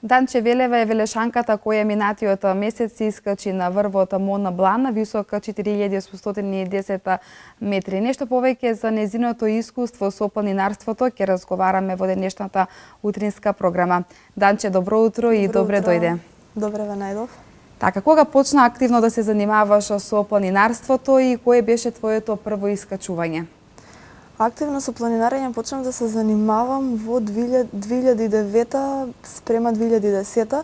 Данче Велева е велешанката која минатиот месец се искачи на врвот Мона Блана, висока 4810 метри. Нешто повеќе за незиното искуство со планинарството ќе разговараме во денешната утринска програма. Данче, добро утро и добре дојде. Добре ве најдов. Така, кога почна активно да се занимаваш со планинарството и кое беше твоето прво искачување? Активно со планинарење почнав да се занимавам во 2009 спрема 2010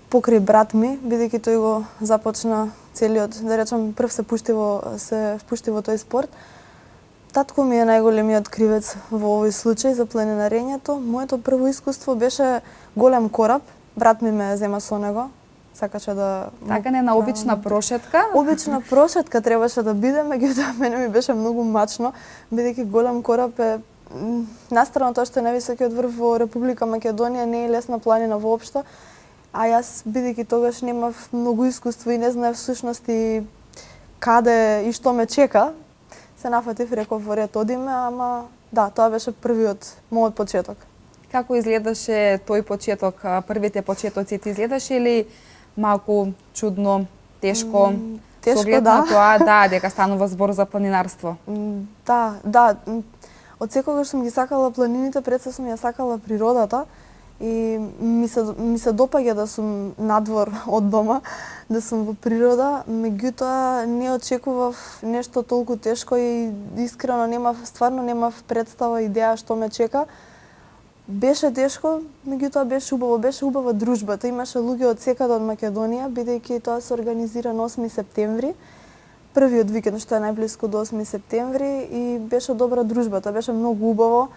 покрај брат ми, бидејќи тој го започна целиот, да речам, прв се впушти во тој спорт. Татко ми е најголемиот кривец во овој случај за планинарењето. Моето прво искуство беше голем кораб, брат ми ме зема со него. Сакаше да... Така не на обична прошетка? Обична прошетка требаше да биде, меѓутоа мене ми беше многу мачно, бидејќи голем кораб е настрана тоа што е највисокиот врв во Република Македонија, не е лесна планина воопшто, а јас бидејќи тогаш немав многу искуство и не знаев всушност и каде и што ме чека, се нафатив, реков во ред одиме, ама да, тоа беше првиот мојот почеток. Како изгледаше тој почеток, првите почетоци ти изгледаше или малку чудно, тешко, тешко, со оглед на тоа, дека станува збор за планинарство? Да. Од секогаш сум ги сакала планините, пред се сум ја сакала природата и ми се допаѓа да сум надвор од дома, да сум во природа, меѓутоа не очекував нешто толку тешко и искрено стварно немав представа, идеја што ме чека. Беше тешко, меѓутоа беше убаво, беше убава дружбата. Имаше луѓе од секаде од Македонија, бидејќи тоа се организира на 8 септември, првиот викенд што е најблиску до 8 септември, и беше добра дружбата, беше многу убаво,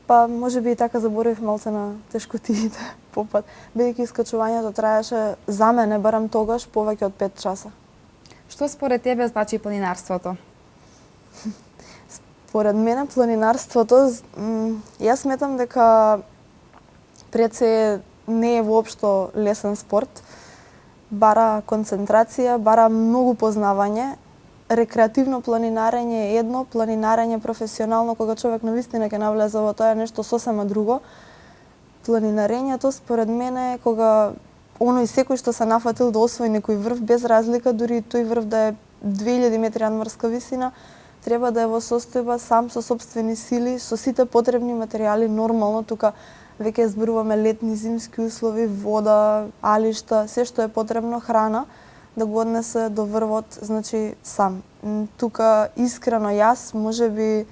па можеби и така заборев малце на тешкотиите по пат, бидејќи искачувањето траеше за мене барам тогаш повеќе од 5 часа. Што според тебе значи планинарството? Според мене планинарството, јас сметам дека пред се не е воопшто лесен спорт. Бара концентрација, бара многу познавање. Рекреативно планинарење е едно, планинарење професионално, кога човек навистина ќе навлезе во тоа, е нешто сосема друго. Планинарењето според мене е кога оној секој што се нафатил да освои некој врв, без разлика, дури тој врв да е 2000 метри надморска висина, треба да е во состојба сам со сопствени сили, со сите потребни материјали, нормално, тука веќе зборуваме летни, зимски услови, вода, алишта, се што е потребно, храна, да го однесе до врвот, значи сам. Тука искрено јас, можеби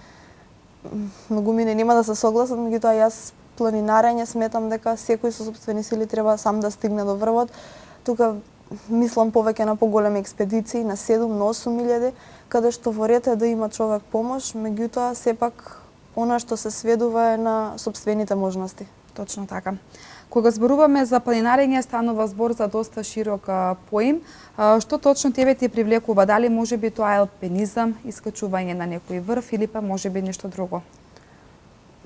многу мене нема да се согласат, меѓутоа јас планинарење сметам дека секој со сопствени сили треба сам да стигне до врвот. Тука мислам повеќе на поголеми експедиции, на 7, на 8.000, каде што во ред е да има човек помош, меѓутоа сепак она што се сведува е на сопствените можности. Точно така. Кога зборуваме за планинарење, станува збор за доста широк поим. Што точно тебе ти привлекува? Дали можеби тоа е алпинизам, искачување на некој врв или па можеби нешто друго?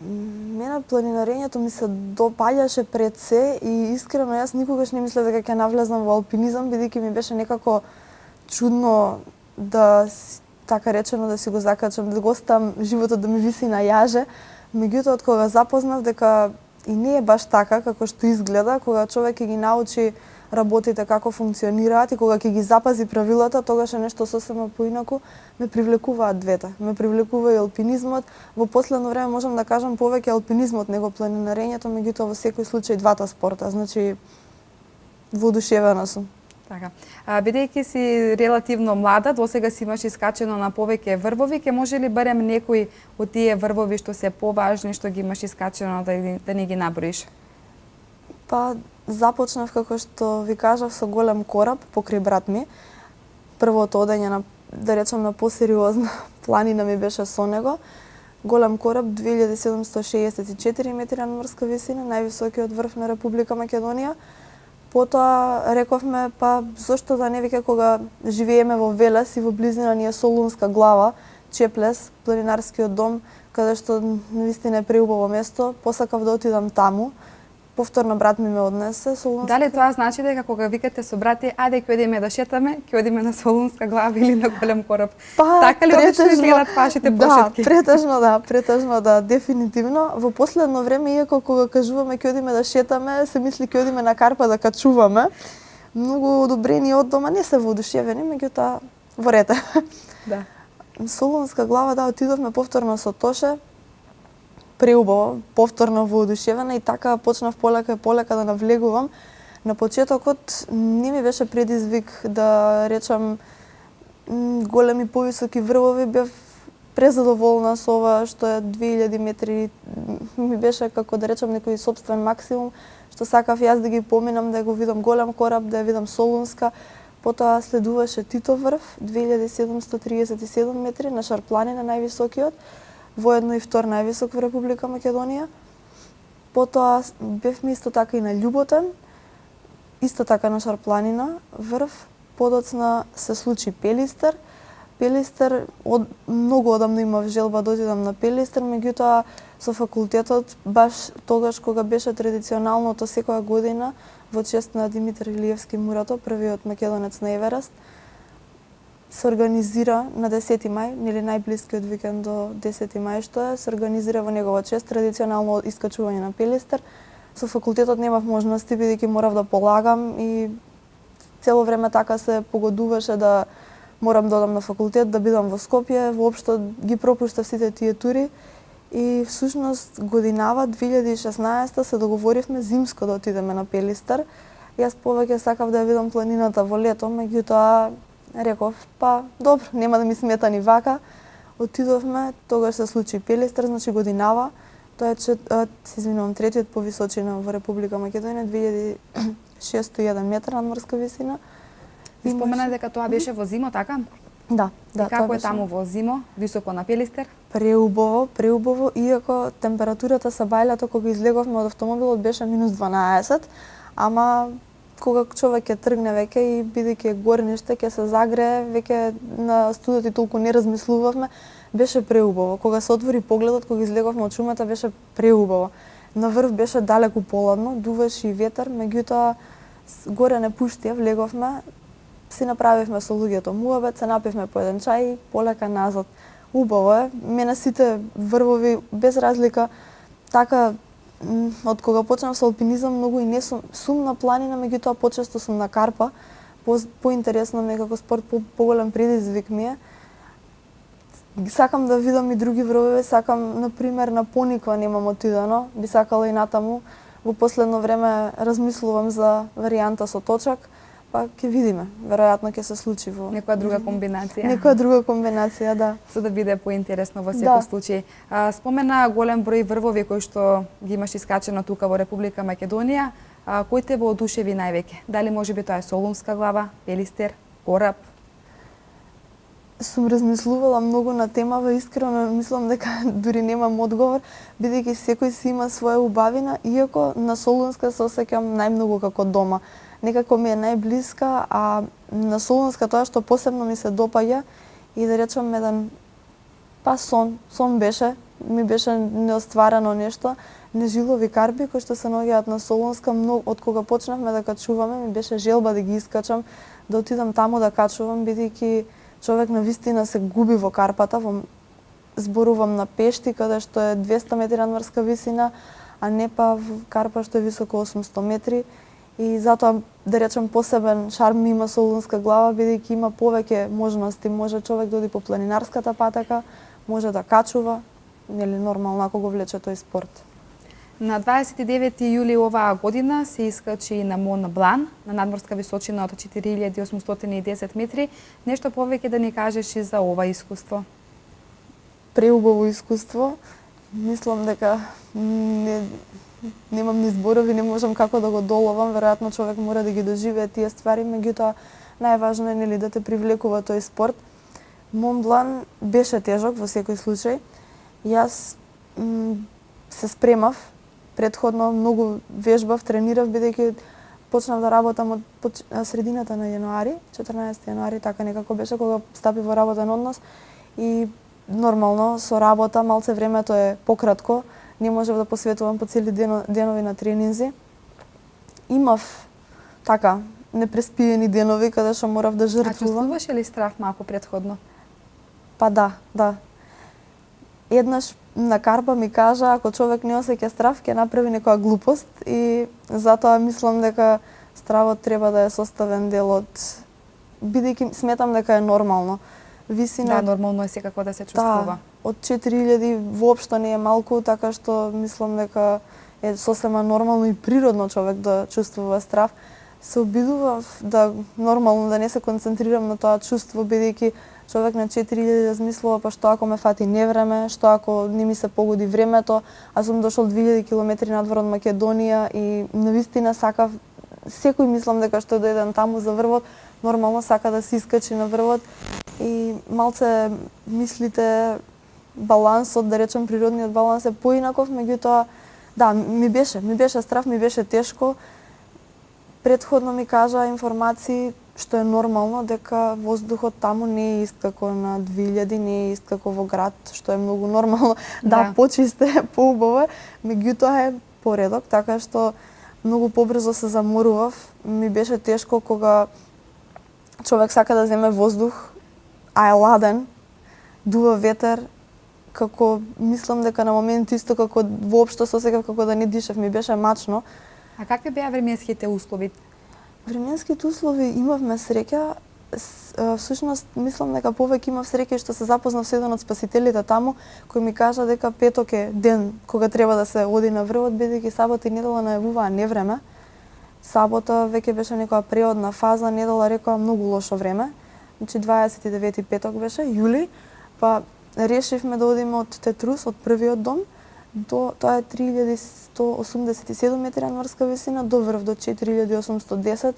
Мене планинарењето ми се допаѓаше пред се и искрено јас никогаш не мислев дека ќе навлезам во алпинизам, бидејќи ми беше некако чудно да, така речено, да си го закачам, да го оставам животот да ми виси на јаже. Меѓутоа, од кога запознав дека и не е баш така како што изгледа, кога човек ќе ги научи работите како функционираат и кога ќе ги запази правилата, тогаш е нешто сосема поинаку, ме привлекуваат двете. Ме привлекува и алпинизмот. Во последно време можам да кажам повеќе алпинизмот него планинарењето, меѓутоа во секој случај двата спорта, значи воодушевена сум. Така. Бидејќи си релативно млада, досега си имаш искачено на повеќе врвови, ќе може ли барем некои од тие врвови што се поважни, што ги имаш искачено да не ги наброиш? Па, започнав, како што ви кажав, со голем кораб покрај брат ми. Првото одење на, да речам, на посериозна планина ми беше со него. Голем кораб, 2764 метри надморска висина, највисокиот врв на Република Македонија. Потоа рековме, па зошто да не, веќе кога живееме во Велес и во близина ни е Солунска глава, Чеплес, планинарскиот дом, каде што навистина е преубаво место, посакав да отидам таму. повторно брат ми ме однесе Солунска. Дали тоа значи дека кога викате со брати, ајде ќе одиме да шетаме, ќе одиме на Солунска глава или на Голем кораб? Така ли обично изгледат вашите пошетки? Претежно да, дефинитивно. Во последно време, иако кога кажуваме ќе одиме да шетаме, се мисли ќе одиме на карпа да качуваме. Многу одобрени од дома не се воодушевени, меѓутоа во ред. Да. Солунска глава, да, отидовме повторно со Тоше. Преубаво, повторно воодушевена и така почнав полека да навлегувам. На почетокот не ми беше предизвик да речам големи повисоки врвови, бев презадоволна со ова што е 2000 метри, ми беше како да речам некој сопствен максимум, што сакав јас да ги поминам, да го видам Голем кораб, да ја видам Солунска. Потоа следуваше Титов врв, 2737 метри на Шарпланина, највисокиот, воедно и втор највисок во Република Македонија. Потоа бевме исто така и на Љуботен, исто така на Шарпланина врв. Подоцна се случи Пелистер. Пелистер, многу одамно имав желба да отидам на Пелистер, меѓутоа со факултетот, баш тогаш кога беше традиционалното секоја година, во чест на Димитар Илиевски Мурато, првиот македонец на Еверест, се организира на 10 мај, нели најблискиот викенд до 10 мај што е, се организира во негова чест традиционално искачување на Пелистер. Со факултетот немав можности, бидејќи морав да полагам и цело време така се погодуваше да морам да одам на факултет, да бидам во Скопје, воопшто ги пропуштав сите тие тури. И всушност годинава 2016 се договоривме зимско да отидеме на Пелистер. Јас повеќе сакав да ја видам планината во лето, меѓутоа реков, па добро, нема да ми смета ни вака. Отидовме, тогаш се случи Пелистер, значи годинава. Тоа е третиот по височина во Република Македонија, 2601 метра надморска висина. И спомена дека тоа беше во зимо, така? Да, и како е таму во зимо, високо на Пелистер? Преубаво, иако температурата са бајлето кога излеговме од автомобилот беше -12, ама кога човек ќе тргне веќе и бидејќи е горниште, ќе се загрее, веќе на студот и толку не размислувавме, беше преубаво. Кога се отвори погледот, кога излеговме од шумата, беше преубаво. На врв беше далеку поладно, дуваше и ветер, меѓутоа горе не пуштија, влеговме, си направивме со луѓето муабет, се напивме по еден чај и полека назад. Убаво е, мене сите врвови без разлика, така од кога почнав со алпинизам многу и не сум на планина, меѓутоа почесто сум на карпа. Поинтересно ми е како спорт, поголем предизвик ми е. Сакам да видам и други врвови, сакам например на Пониква немам отидено, би сакала и натаму. Во последно време размислувам за варијанта со точак, па ќе видиме. Веројатно ќе се случи во некоја друга комбинација. Некоја друга комбинација, да. За да биде поинтересно во секој случај. Спомена голем број врвови кои што ги имаш искачено тука во Република Македонија. Кој те воодушеви највеќе? Дали можеби тоа е Солунска глава, Пелистер, кораб? Сум размислувала многу на темава, искрено мислам дека дури немам одговор, бидејќи секој си има своја убавина, иако на Солунска се осеќам најмногу како дома. Некако ми е најблиска, а на Солунска тоа што посебно ми се допаѓа и да речам еден сон беше, ми беше неостварено нешто, нежилови карпи кои што се наоѓаат на Солунска, од кога почнавме да качуваме, ми беше желба да ги искачам, да отидам таму да качувам, бидејќи човек на вистина се губи во карпата, зборувам на Пешти, каде што е 200 метри надморска висина, а не па во карпа што е високо 800 метри. И затоа, да речем, посебен шарм има Солунска глава, бидејќи има повеќе можности. Може човек да оди по планинарската патека, може да качува, нели нормално ако го влече тој спорт. На 29 јули оваа година се искачи на Мон Блан, на надморска височина од 4810 метри. Нешто повеќе да ни кажеш и за ова искуство? Преубаво искуство. Мислам дека немам ни зборови, не можам како да го доловам, веројатно човек мора да ги доживее тие ствари, меѓутоа најважно е нели да те привлекува тој спорт. Мон Блан беше тежок во секој случај. Јас се спремав, претходно многу вежбав, тренирав, бидејќи почнав да работам од средината на јануари, 14 јануари, така некако беше кога стапи во работен однос и нормално со работа малце времето е пократко, не можев да посветувам по цели денови на тренинзи. имав така непреспиени денови каде што морав да А жртвувам. чувствуваше ли страв малку претходно? Па да. Еднаш на карпа ми кажа, ако човек не осеќа страв, ќе направи некоја глупост и затоа мислам дека стравот треба да е составен дел од, бидејќи сметам дека е нормално. Висина, Да, нормално е секако да се да, чувствува. од 4000 воопшто не е малку, така што мислам дека е сосема нормално и природно човек да чувствува страв. Се обидував да нормално да не се концентрирам на тоа чувство, бидејќи човек на 4000 размислува па што ако ме фати невреме, што ако не ми се погоди времето, а сум дошол 2000 километри надвор од Македонија и навистина сакав, секој мислам дека што дојден таму за врвот, нормално сака да се искачи на врвот и малце мислите, балансот, да речем природниот баланс е поинаков, меѓутоа да, ми беше страв, ми беше тешко. Претходно ми кажа информации што е нормално дека воздухот таму не е ист како на 2000, не е ист како во град, што е многу нормално. Да, почисте, поубаво, меѓутоа е поредок, така што многу побрзо се заморував. Ми беше тешко кога човек сака да земе воздух, а е ладен, дува ветер, како мислам дека на момент исто како воопшто се осеќав како да не дишав, ми беше мачно. А какви беа временските услови? Временските услови имавме среќа, всушност мислам дека повеќе имав среќа што се запознав со еден од спасителите таму, кој ми кажа дека петок е ден кога треба да се оди на врвот, бидејќи сабота и недела најавуваа невреме. Сабота веќе беше некоја преодна фаза, недела рекоа многу лошо време. Значи 29 петок беше, јули, па решивме да одиме од Тетрус, од првиот дом, тоа е 3187 метри надморска висина, до врв до 4810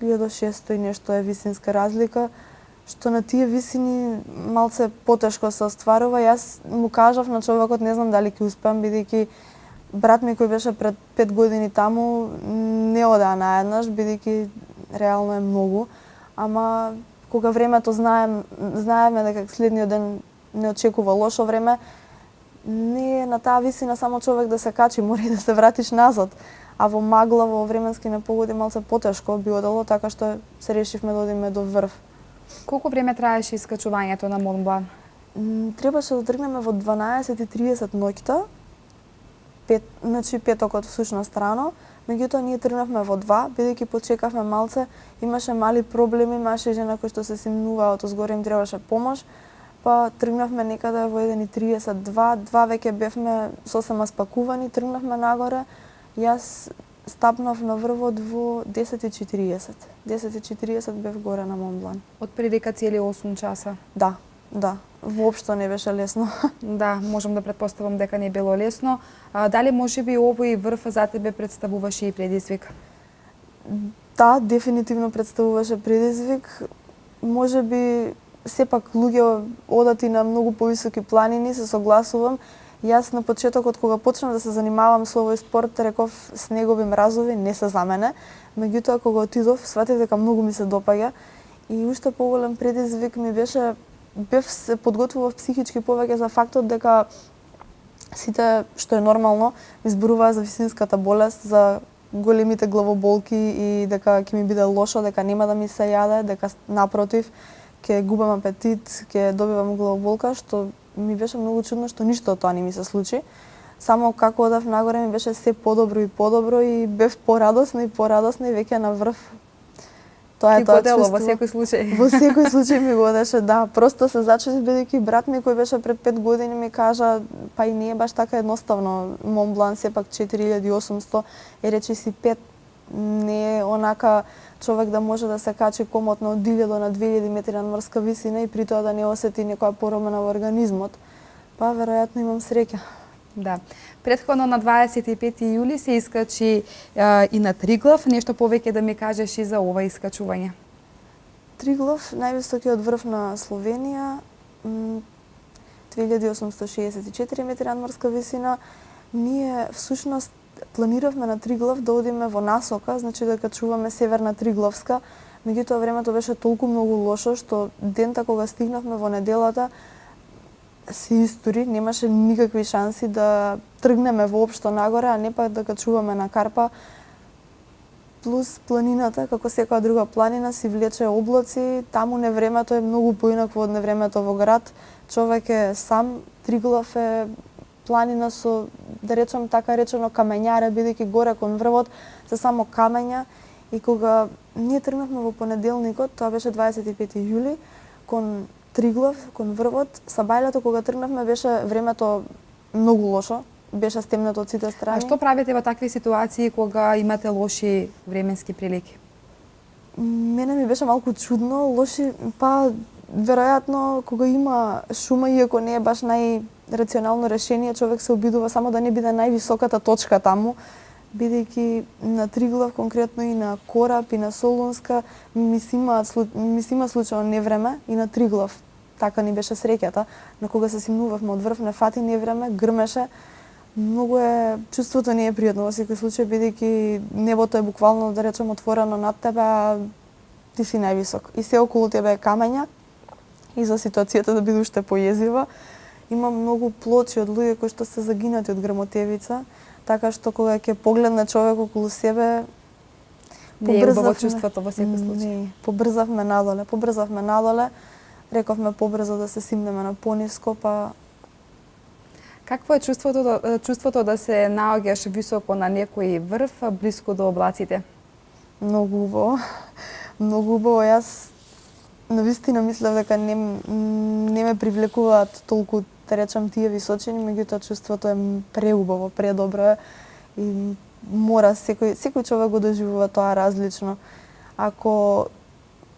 или до 600 и нешто е висинска разлика, што на тие висини малце потешко се остварува. Јас му кажав на човекот, не знам дали ќе успеам, бидејќи брат ми кој беше пред 5 години таму не одеа наеднаш, бидејќи реално е многу, ама кога времето знаеме дека следниот ден не очекува лошо време, не е на таа висина само човек да се качи, мора и да се вратиш назад. А во магла, во временски непогоди малце потешко би одело, така што се решивме да одиме до врв. Колку време траеше искачувањето на Мон Блан? Требаше да тргнеме во 12:30 ноќта, значи петокот всушност рано, меѓутоа ние тргнавме во 2, бидејќи почекавме малце, имаше мали проблеми, маше и жена кои што се симнуваа од озгоре им требаше помош, па тргнавме некаде во 1:32, веќе бевме сосема спакувани, тргнавме нагоре. Јас стапнав на врвот во 10:40. 10:40 бев горе на Мон Блан. Од прилика цели 8 часа. Да. Воопшто не беше лесно. Да, можам да претпоставам дека не било лесно. Дали можеби овој врв за тебе представуваше и предизвик? Да, дефинитивно представуваше предизвик. Можеби сепак луѓе одат и на многу повисоки планини, се согласувам. Јас на почетокот кога почнав да се занимавам со овој спорт, реков снегови мразови не се за мене. Меѓутоа кога отидов, сватив дека многу ми се допаѓа и уште поголем предизвик ми беше, бев се подготвував психички повеќе за фактот дека сите, што е нормално, ми зборуваа за висинската болест, за големите главоболки и дека ќе ми биде лошо, дека нема да ми се јаде, дека напротив ќе губам апетит, ќе добивам главоболка, што ми беше многу чудно што ништо од тоа не ми се случи. Само како одев нагоре ми беше се подобро и бев порадосна и веќе на врв. Тоа е тоа чувство. Во секој случај. Во секој случај ми го одеше, да. Просто се зачудив бидејќи брат ми кој беше пред 5 години ми кажа, па и не е баш така едноставно. Мон Блан сепак 4800 и речиси 5 не е онака човек да може да се качи комотно од 1000 на 2000 метри надморска висина и при тоа да не осети некоја поромена во организмот. Па веројатно имам среќа. Да. Претходно на 25 јули се искачи и на Триглав. Нешто повеќе да ми кажеш и за ова искачување? Триглав, највисокиот врв на Словенија, 2864 метри надморска висина. Ние всушност планиравме на Триглав да одиме во насока, значи да качуваме Северна Триглавска, меѓутоа времето беше толку многу лошо што дента кога стигнавме во неделата се истори, немаше никакви шанси да тргнеме воопшто нагоре, а не пак да качуваме на Карпа. плюс планината, како секоја друга планина, си влече облаци, таму невремето е многу поинакво од невремето во град. Човек е сам, Триглав е планина со, да речем така речено, камењаре, бидејќи горе кон врвот се само камења. И кога ние тргнавме во понеделникот, тоа беше 25 јули, кон Триглав, кон врвот, сабајлето кога тргнавме беше времето многу лошо, беше стемнето од сите страни. А што правите во такви ситуации кога имате лоши временски прилики? Мене ми беше малку чудно, лоши, па веројатно кога има шума, иако не е баш најрационално решение, човек се обидува само да не биде највисоката точка таму, бидејќи на Триглав конкретно и на Кораб и на Солунска ми се има случајно невреме и на Триглав. Така ни беше среќата, на кога се симнувавме од врв, не фати невреме, грмеше. Многу е, чувството не е пријатно во секој случај, бидејќи небото е буквално, да речем, отворено над тебе, а ти си највисок. И се околу тебе е камења, и за ситуацијата да биде уште поезива. Има многу плочи од луѓе кои што се загинати од грмотевица, така што кога ќе погледне човек околу себе, Не е убаво чувството во секој случај. Не, побрзавме надоле, рековме побрзо да се симнеме на пониско, па Какво е чувството да се наоѓаш високо на некој врв, блиску до облаците? многу убаво. Многу убаво. Јас навистина мислев дека не ме привлекуваат толку, да речам, тие височини, меѓутоа чувството е преубаво, предобро е и мора секој човек го доживува тоа различно. Ако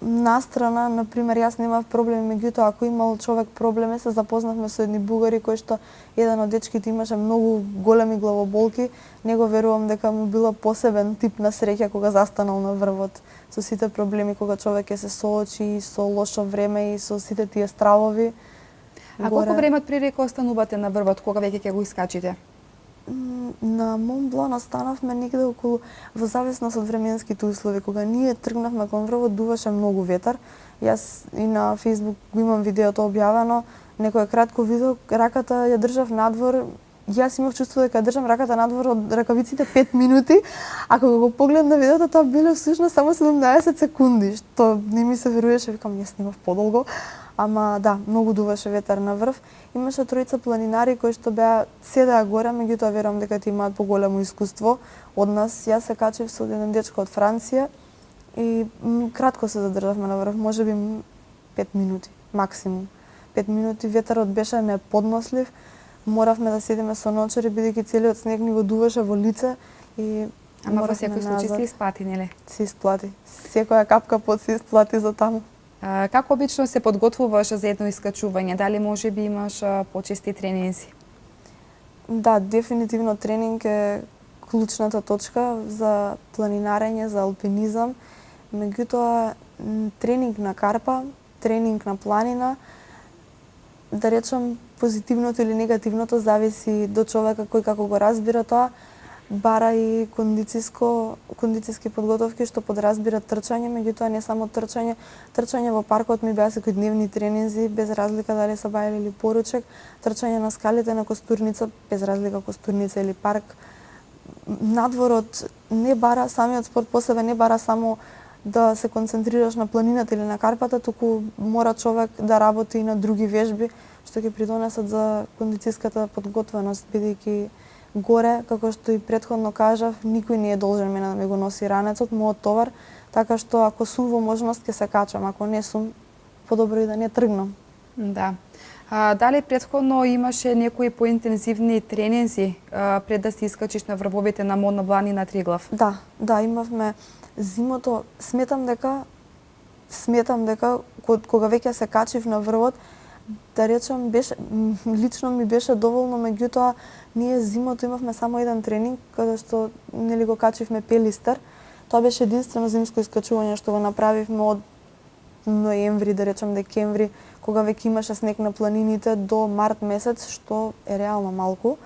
настрана, например, јас немав проблеми, меѓутоа ако имал човек проблеми, се запознавме со едни бугари кои што еден од дечките имаше многу големи главоболки, него верувам дека му била посебен тип на среќа кога застанал на врвот со сите проблеми кога човек ќе се соочи со лошо време и со сите тие стравови. А колку време од прилика останувате на врвот кога веќе ќе го искачите? На Мон Блан останавме негде околу, во зависност од временските услови. Кога ние тргнавме кон врвот, дуваше многу ветар. Јас и на Facebook го имам видеото објавено, некое кратко видео, раката ја држав надвор. Јас имав чувство дека ја држам раката надвор од ракавиците 5 минути, а кога го погледна видеото, тоа биле всушност само 17 секунди, што не ми се веруваше, викам, јас снимав подолго. Ама да, многу дуваше ветар на врв. Имаше тројца планинари кои што беа седеа горе, меѓутоа верувам дека ти имаат поголемо искуство од нас. Јас се качив со еден дечко од Франција и кратко се задржавме на врв, можеби 5 минути, максимум. 5 минути, ветерот беше неподнослив. Моравме да седиме со ночери, бидејќи целиот снег ни го дуваше во лице и Ама во секој случај се исплати, нели? Се исплати. Секоја капка пот се исплати за таму. Како обично се подготвуваш за едно искачување? Дали можеби имаш почести тренинзи? Да, дефинитивно тренинг е клучната точка за планинарење, за алпинизам. Меѓутоа, тренинг на карпа, тренинг на планина, да речем позитивното или негативното зависи до човека кој како го разбира тоа, бара и кондициски подготовки што подразбира трчање, меѓутоа не само трчање. Трчање во паркот ми беа секојдневни тренинзи, без разлика дали се бајле или поручек. Трчање на скалите на Костурница, без разлика Костурница или парк. Надворот не бара, самиот спорт посебен не бара само да се концентрираш на планината или на карпата, туку мора човек да работи и на други вежби што ќе придонесат за кондицијската подготвеност, бидејќи горе, како што и претходно кажав, никој не е должен мене да ми го носи ранецот, мојот товар, така што ако сум во можност ќе се качам, ако не сум, подобро и да не тргнам. Да. Дали претходно имаше некои поинтензивни тренинзи пред да се искачиш на врвовите на Мон Блан и на Триглав? Да, имавме зимото, сметам дека кога веќе се качив на врвот, да речем, лично ми беше доволно, меѓутоа ние зимото имавме само еден тренинг, каде што нели го качивме Пелистер. Тоа беше единствено зимско искачување што го направивме од ноември, да речем декември, кога веќе имаше снег на планините до март месец, што е реално малку.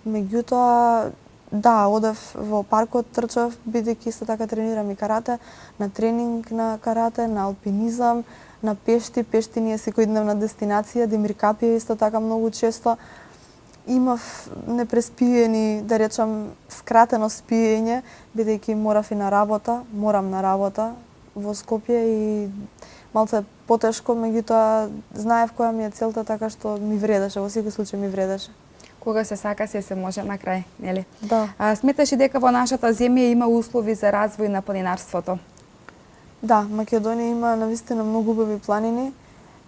Меѓутоа, да, одев во паркот, трчав, бидејќи исто така тренирам и карате, на тренинг на карате, на алпинизам, на пешти. Пешти ни е секојдневна дестинација, Демиркапија исто така многу често. имав непреспиени, да речам, скратено спиење, бидејќи морам на работа во Скопје и малце потешко, меѓутоа знаев која ми е целта, така што ми вредеше, во секој случај ми вредеше. Кога се сака, се може на крај, нели? Да. Сметаш и дека во нашата земја има услови за развој на планинарството? Да, Македонија има навистина многу убави планини.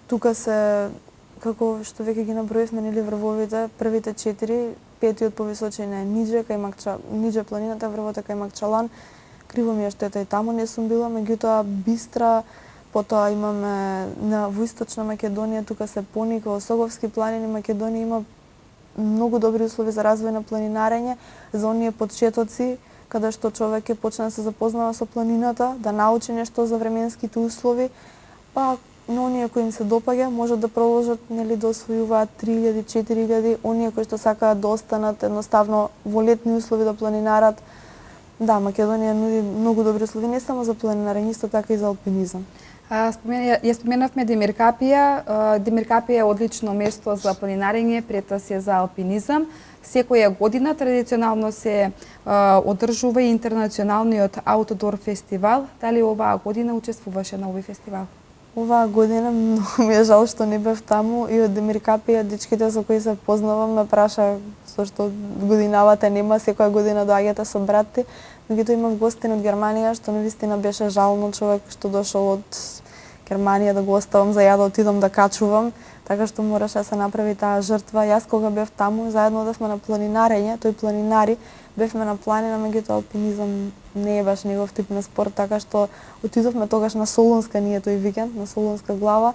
Тука се, како што веќе ги наброивме, нели, врвовите, првите 4, петиот по височина е Ниџе планината, врвот е кај Макчалан. Криво ми е што ето и таму не сум била, меѓутоа Бистра, потоа имаме во источна Македонија, тука се Пониква, Осоговски планини. Македонија има многу добри услови за развој на планинарење, за оние почетоци, каде што човек ќе почне да се запознава со планината, да научи нешто за временските услови, па но оние кои им се допаѓа можат да продолжат, нели, да освојуваат 3000, 4000, оние кои што сакаат да останат едноставно во летни услови да планинарат. Да, Македонија нуди многу добри услови не само за планинарење, исто така и за алпинизам. Ја споменавме Демиркапија. Демиркапија е одлично место за планинарење, пред се за алпинизам. Секоја година традиционално се одржува и интернационалниот аутдор фестивал. Дали оваа година учествуваше на овој фестивал? Оваа година многу ми е жал што не бев таму и од Демиркапија дечките со кои се познавам ме праша зашто годинавата нема, секоја година доаѓате со братти. Меѓутоа имав гостин од Германија, што навистина беше жално, човек што дошол од Германија да го оставам за ја да отидам да качувам, така што мораше да се направи таа жртва. Јас кога бев таму, заедно одевме на планинарење, тој планинари, бевме на планина, меѓутоа алпинизам не е баш негов тип на спорт, така што отидовме тогаш на Солунска, ние тој викенд, на Солунска глава.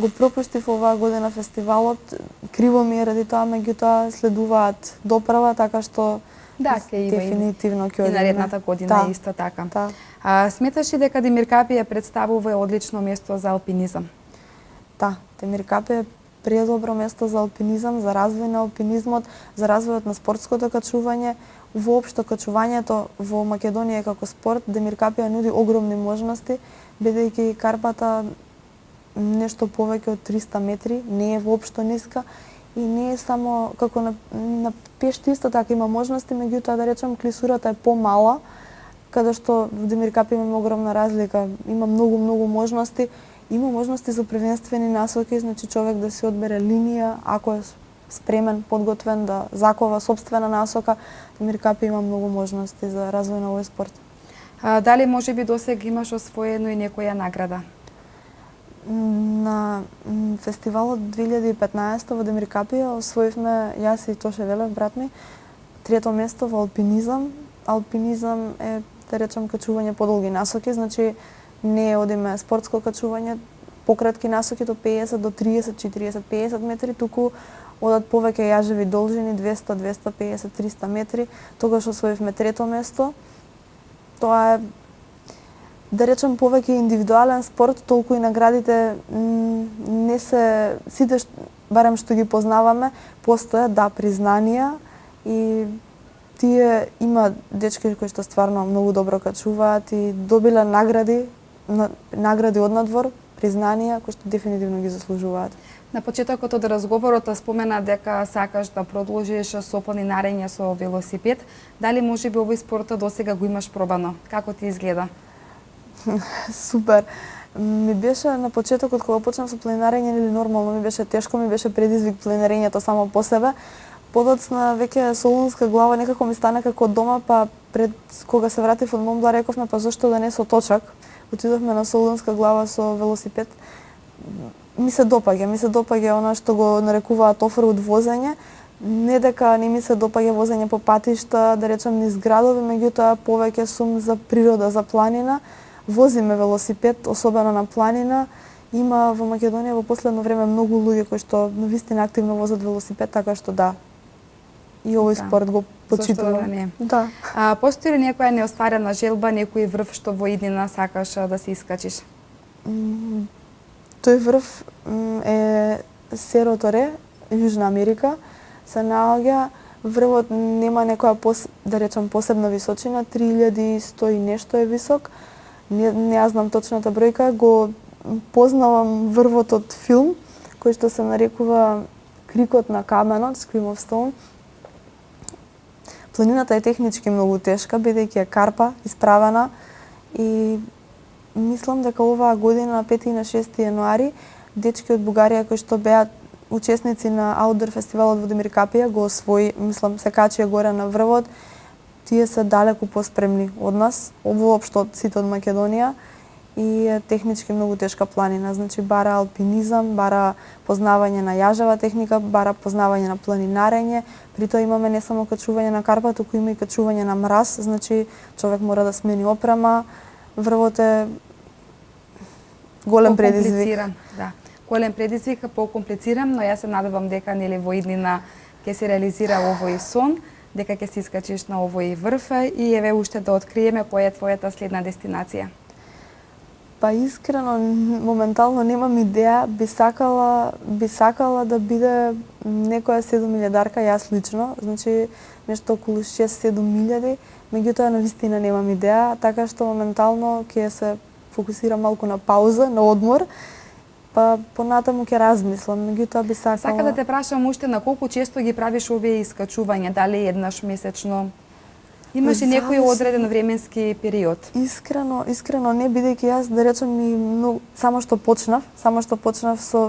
Го пропуштив оваа година фестивалот, криво ми е ради тоа, меѓутоа следуваат доправа, така што да, ќе има дефинитивно ќе и наредната година исто така. Да. Сметаш ли дека Демиркапија представува одлично место за алпинизам? Да, Демиркапија е предобро место за алпинизам, за развој на алпинизмот, за развојот на спортското качување. Воопшто качувањето во Македонија како спорт, Демиркапија нуди огромни можности, бидејќи карпата нешто повеќе од 300 метри, не е воопшто ниска и не е само како на пешти исто така има можности, меѓутоа да речем клисурата е помала, каде што во Демиркапија има огромна разлика, има многу можности, има можности за првенствени насоки, значи човек да си одбере линија, ако е спремен, подготвен да закова собствена насока, Демиркапија има многу можности за развој на овој спорт. Дали можеби досега имаш освоено и некоја награда? На фестивалот 2015 во Демиркапија освоивме, јас и Тоше Велев, брат ми, 3-то место во алпинизам. Алпинизам е, да речем, качување по долги насоки, значи не одиме спортско качување, пократки насоки до 50, до 30, 40, 50 метри, туку одат повеќе јажеви должини, 200, 250, 300 метри. Тогаш освоивме 3-то место. Тоа е, да речем, повеќе индивидуален спорт, толку и наградите не се сите барем што ги познаваме, постојат да признанија и тие има дечки кои што стварно многу добро качуваат и добиле награди од надвор, признанија кои што дефинитивно ги заслужуваат. На почетокот од разговорот спомена дека сакаш да продолжиш со планинарење со велосипед. Дали можеби овој спорт досега го имаш пробано? Како ти изгледа? Супер. Ми беше на почетокот кога почнав со планинарење или нормално ми беше тешко, ми беше предизвик планинарењето само по себе. Подоцна веќе Солунска глава некако ми стана како дома, па пред кога се вратив од Монблан рековме па зошто да не со точак. Отидовме на Солунска глава со велосипед. Ми се допаѓа она што го нарекуваат офроуд возење. Не дека не ми се допаѓа возење по патишта, да речем низ градови, меѓутоа повеќе сум за природа, за планина. Возиме велосипед, особено на планина. Има во Македонија во последно време многу луѓе кои што навистина активно возат велосипед, така што да. И овој спорт го почитувам. Да. Постои ли некоја неостварена желба, некој врв што во иднина сакаш да се искачиш? Тој врв е Серо Торе, Јужна Америка. Се наоѓа, врвот нема некоја да речам посебна височина, 3100 и нешто е висок. Не ја знам точната бројка, го познавам врвот од филм кој што се нарекува крикот на каменот, Scream of Stone. Планината е технички многу тешка, бидејќи е карпа, исправена и мислам дека оваа година на 5 и на 6 јануари дечки од Бугарија кои што беа учесници на Outdoor фестивалот во Демир Капија го освои, мислам, се качија горе на врвот. Тие се далеку поспремни од нас, воопшто од сите од Македонија и е технички многу тешка планина, значи бара алпинизам, бара познавање на јажева техника, бара познавање на планинарење. При тоа имаме не само качување на карпа, туку има и качување на мраз, значи човек мора да смени опрема. Врвот е голем предизвик. Да. Голем предизвик, покомплициран, но јас се надевам дека нели во иднина ќе се реализира овој сон, дека ќе се искачиш на овој врв и еве уште да откриеме која е твојата следна дестинација. Па искрено, моментално немам идеја, би сакала да биде некоја 7000-дарка, јас лично, значи нешто околу 6-7 меѓутоа навистина немам идеја, така што моментално ќе се фокусирам малку на пауза, на одмор, па понатаму ќе размислам, меѓутоа би сакала... Сака да те прашам уште на колку често ги правиш овие искачувања, дали еднаш месечно? Имаш и некој одреден временски период? Искрено не, бидејќи јас да речем и многу, само што почнав со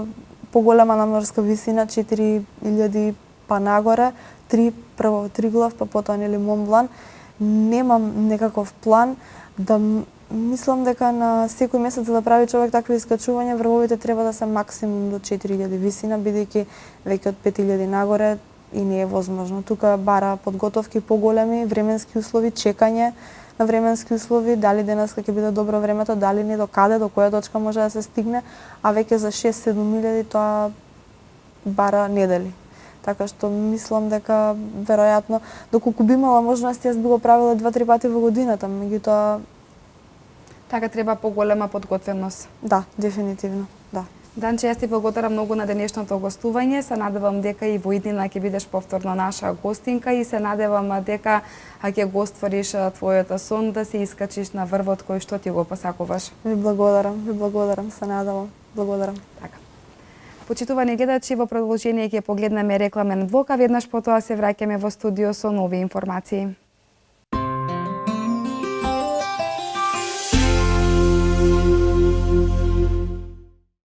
поголема надморска висина 4000 па нагоре, прво Триглав, па потоа нели Мон Блан. Немам некаков план да мислам дека на секој месец за да прави човек такви искачувања, врвовите треба да се максимум до 4000 висина, бидејќи веќе од 5000 нагоре и не е возможно. Тука бара подготовки поголеми, временски услови, чекање на временски услови, дали денеска ќе биде добро времето, дали не, до каде, до која точка може да се стигне, а веќе за 6-7 тоа бара недели. Така што мислам дека веројатно доколку би имала можност јас би го правила 2-3 пати во годината, меѓутоа Така треба поголема подготвеност. да, дефинитивно, да. Данче, јас ти благодарам многу на денешното гостување. Се надевам дека и во иднина ќе бидеш повторно наша гостинка и се надевам дека ќе го оствариш твојот сон да се искачиш на врвот кој што ти го посакуваш. Ви благодарам, се надевам. Благодарам. Така. Почитувани гледачи, во продолжение ќе погледнеме рекламен блок, а веднаш потоа се враќаме во студио со нови информации.